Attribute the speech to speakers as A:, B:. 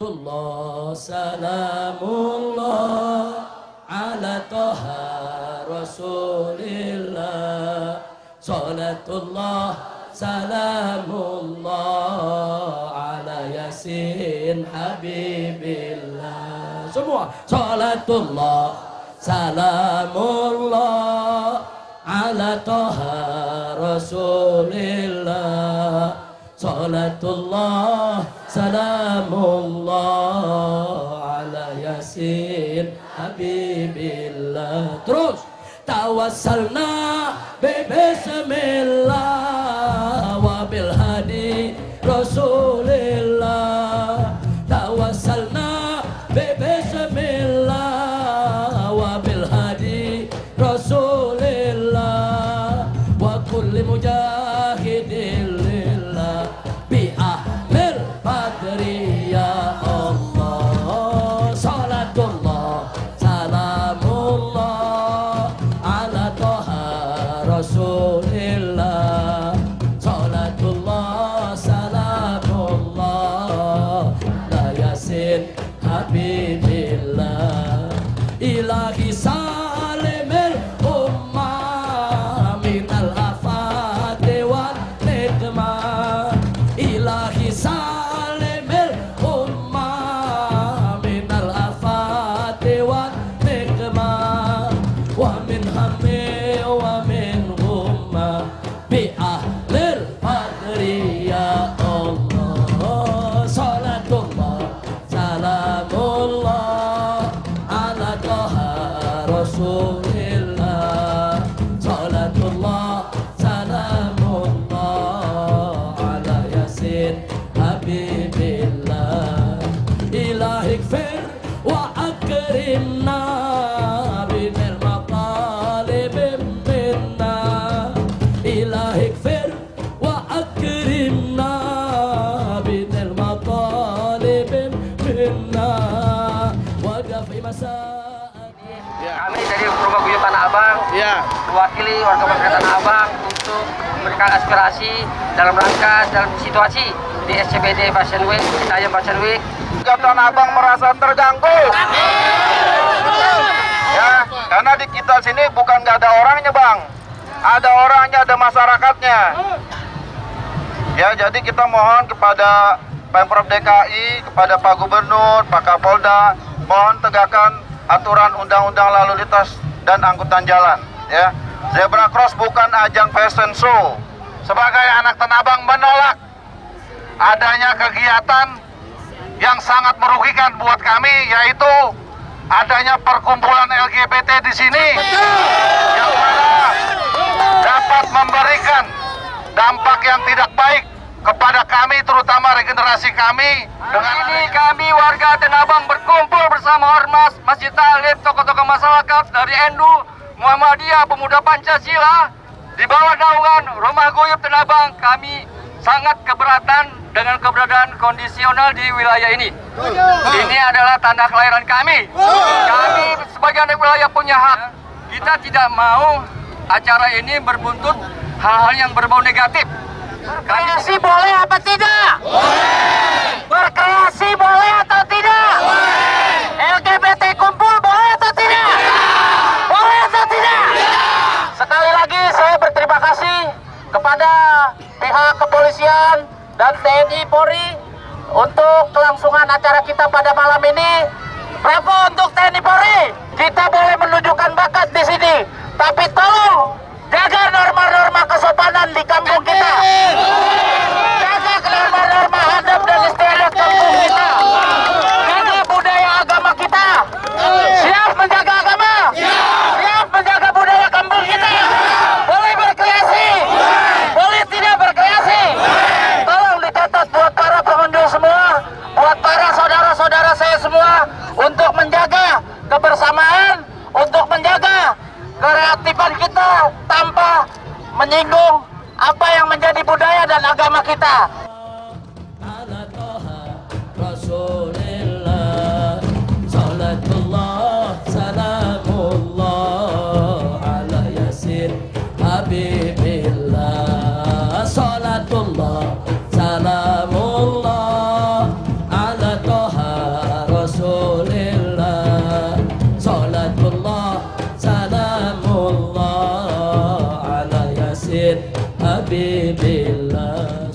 A: Allah salamullah ala toha rasulillah salatullah salamullah ala yasin habibillah. Semua salatullah salamullah ala toha rasulillah salatullah salamullah ala yasin habibillah. Terus tawassalna bismillah wa bil hadi rasulillah. Tawassalna bismillah wa bil hadi rasulillah wa kulli mujahidin ya Allah. Salatullah salamullah ala toha rasulillah. Salatullah salamullah la yasin habibillah. Ilahi salimil ummah minal afati wal nikmah. Ilahi rasulillah. Salatullah salamullah ala yasin habibillah. Ilahi gfir wa akrimna binil maqalib minna. Ilahi gfir wa akrimna binil maqalib minna wa dafi masa.
B: Kami dari Rumah Guyub Tanah Abang mewakili warga masyarakat Tanah Abang untuk memberikan aspirasi dalam situasi di SCBD Fashion Week, Citayam Fashion Week.
C: Tanah Abang merasa terganggu. Ya, karena di kita sini bukan nggak ada orangnya, Bang. Ada orangnya, ada masyarakatnya. Ya, jadi kita mohon kepada Pemprov DKI, kepada Pak Gubernur, Pak Kapolda, mohon tegakkan aturan undang-undang lalu lintas dan angkutan jalan. Ya, Zebra Cross bukan ajang fashion show. Sebagai anak Tanah Abang menolak adanya kegiatan yang sangat merugikan buat kami, yaitu adanya perkumpulan LGBT di sini, yang mana dapat memberikan dampak yang tidak baik kepada kami, terutama regenerasi kami. Dengan ini kami warga Tanah Abang berkumpul bersama Ormas, Masjid Ta'lim, tokoh-tokoh masyarakat dari NU, Muhammadiyah, Pemuda Pancasila, di bawah naungan Rumah Guyub Tanah Abang. Kami sangat keberatan dengan keberadaan kondisional di wilayah ini. Ini adalah tanda kelahiran kami. Kami sebagai anak wilayah punya hak. Kita tidak mau acara ini berbuntut hal-hal yang berbau negatif. Berkreasi boleh apa tidak? Boleh. Berkreasi boleh atau tidak? Boleh. LGBT kumpul boleh atau tidak? Boleh atau tidak? Sekali lagi saya berterima kasih kepada pihak kepolisian dan TNI Polri untuk kelangsungan acara kita pada malam ini. Bravo untuk TNI Polri. Kita boleh menunjukkan bakat di sini, tapi tolong jaga norma-norma kesopanan di kampung kita. Jaga norma-norma adab dan istiadat kampung kita. Jaga budaya agama kita. Siap menjaga agama? Siap menjaga budaya kampung kita. Boleh berkreasi? Boleh tidak berkreasi? Tolong dicatat buat para pengunjung semua, buat para saudara-saudara saya semua, untuk menjaga kebersamaan, untuk menjaga kreatifan kita tanpa menyinggung apa yang menjadi budaya dan agama kita.
A: Ala toha rasulillah. Salatullah salamullah ala yasin habibillah. Salatullah salamullah ala toha habibillah